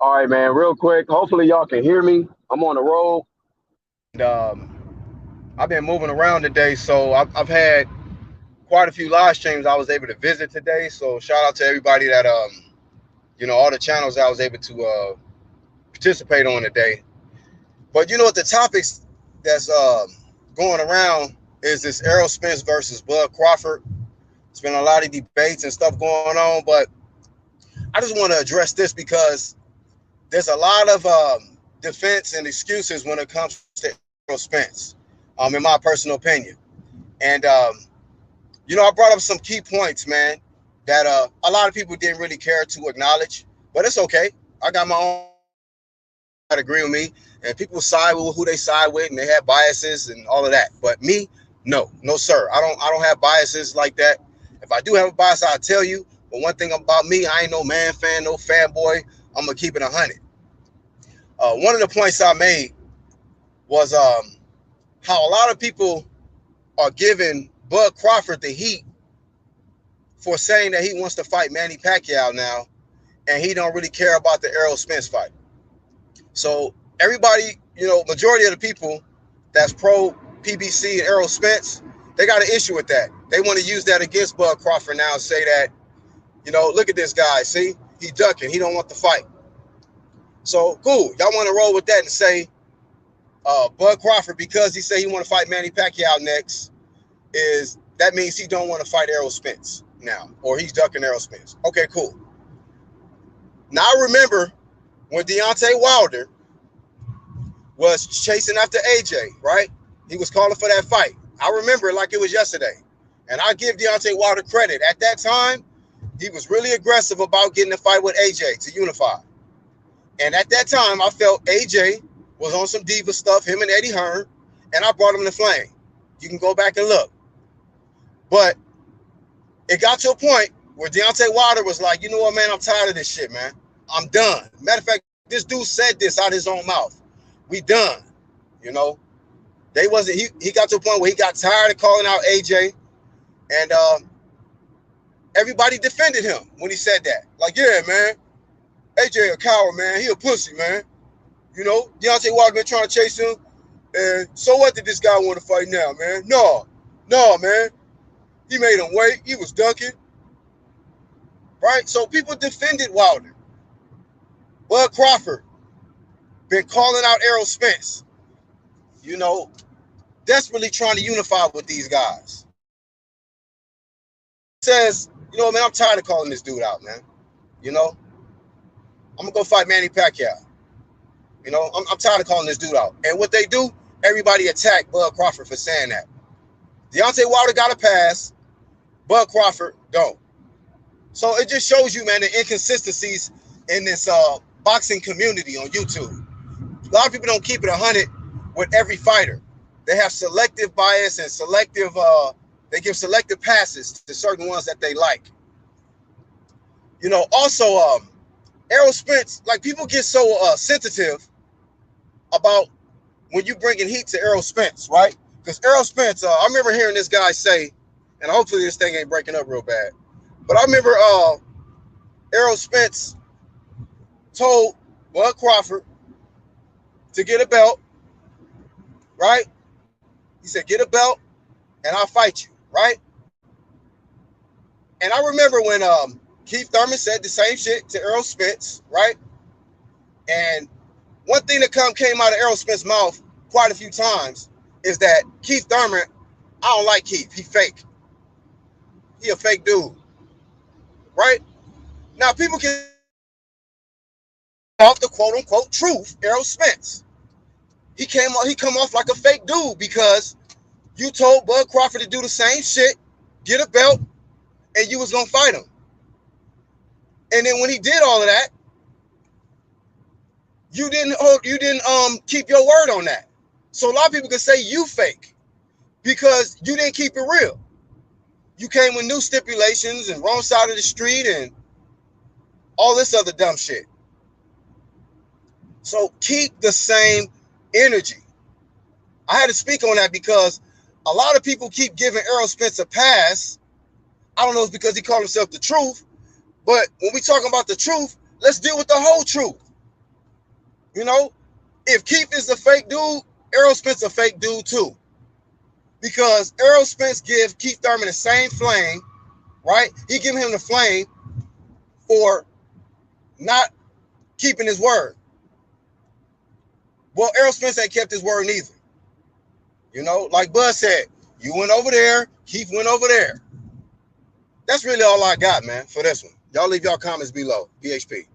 All right, man, real quick. Hopefully y'all can hear me. I'm on the road. And I've been moving around today, so I've had quite a few live streams I was able to visit today. So shout out to everybody that all the channels I was able to participate on today. But you know what, the topics that's going around is this Errol Spence versus Bud Crawford. There's been a lot of debates and stuff going on, but I just want to address this because there's a lot of defense and excuses when it comes to Errol Spence, in my personal opinion. And I brought up some key points, man, that a lot of people didn't really care to acknowledge, but it's okay. I got my own opinion. That agree with me, and people side with who they side with, and they have biases and all of that. But me, no, no, sir. I don't have biases like that. If I do have a bias, I'll tell you. But one thing about me, I ain't no man fan, no fanboy. I'm gonna keep it 100. One of the points I made was how a lot of people are giving Bud Crawford the heat for saying that he wants to fight Manny Pacquiao now, and he don't really care about the Errol Spence fight. So everybody, majority of the people that's pro PBC and Errol Spence, they got an issue with that. They want to use that against Bud Crawford now and say that, look at this guy. See, he ducking. He don't want the fight. So cool. Y'all want to roll with that and say Bud Crawford, because he said he want to fight Manny Pacquiao next, that means he don't want to fight Errol Spence now, or he's ducking Errol Spence. Okay, cool. Now I remember when Deontay Wilder was chasing after AJ, right? He was calling for that fight. I remember it like it was yesterday. And I give Deontay Wilder credit. At that time, he was really aggressive about getting a fight with AJ to unify. And at that time, I felt AJ was on some diva stuff, him and Eddie Hearn, and I brought him to flame. You can go back and look. But it got to a point where Deontay Wilder was like, you know what, man, I'm tired of this shit, man. I'm done. Matter of fact, this dude said this out of his own mouth. We done. You know, he got to a point where he got tired of calling out AJ, and everybody defended him when he said that. Like, yeah, man, AJ a coward, man. He a pussy, man. Deontay Wilder been trying to chase him, and so what did this guy want to fight now, man? No, man. He made him wait. He was ducking. Right? So people defended Wilder. Bud Crawford been calling out Errol Spence, desperately trying to unify with these guys. Says, man, I'm tired of calling this dude out, man. I'm going to go fight Manny Pacquiao. I'm tired of calling this dude out. And what they do, everybody attack Bud Crawford for saying that. Deontay Wilder got a pass. Bud Crawford don't. So it just shows you, man, the inconsistencies in this boxing community on YouTube. A lot of people don't keep it 100 with every fighter. They have selective bias and they give selective passes to certain ones that they like. Also, Errol Spence, like, people get so sensitive about when you bringing heat to Errol Spence, right? Because Errol Spence, I remember hearing this guy say, and hopefully this thing ain't breaking up real bad, but I remember Errol Spence told Bud Crawford to get a belt, right? He said, get a belt and I'll fight you, right? And I remember when Keith Thurman said the same shit to Errol Spence, right? And one thing that came out of Errol Spence's mouth quite a few times is that Keith Thurman, I don't like Keith. He fake. He a fake dude, right? Now people can off the quote unquote truth, Errol Spence. He come off like a fake dude because you told Bud Crawford to do the same shit, get a belt, and you was gonna fight him. And then when he did all of that, you didn't keep your word on that. So a lot of people can say you fake because you didn't keep it real. You came with new stipulations and wrong side of the street and all this other dumb shit. So keep the same energy. I had to speak on that because a lot of people keep giving Errol Spence a pass. I don't know if it's because he called himself the truth, but when we talking about the truth, let's deal with the whole truth. You know, if Keith is a fake dude, Errol Spence a fake dude too. Because Errol Spence give Keith Thurman the same flame, right? He give him the flame for not keeping his word. Well, Errol Spence ain't kept his word neither. You know, like Bud said, you went over there, Keith went over there. That's really all I got, man, for this one. Y'all leave y'all comments below. BHP.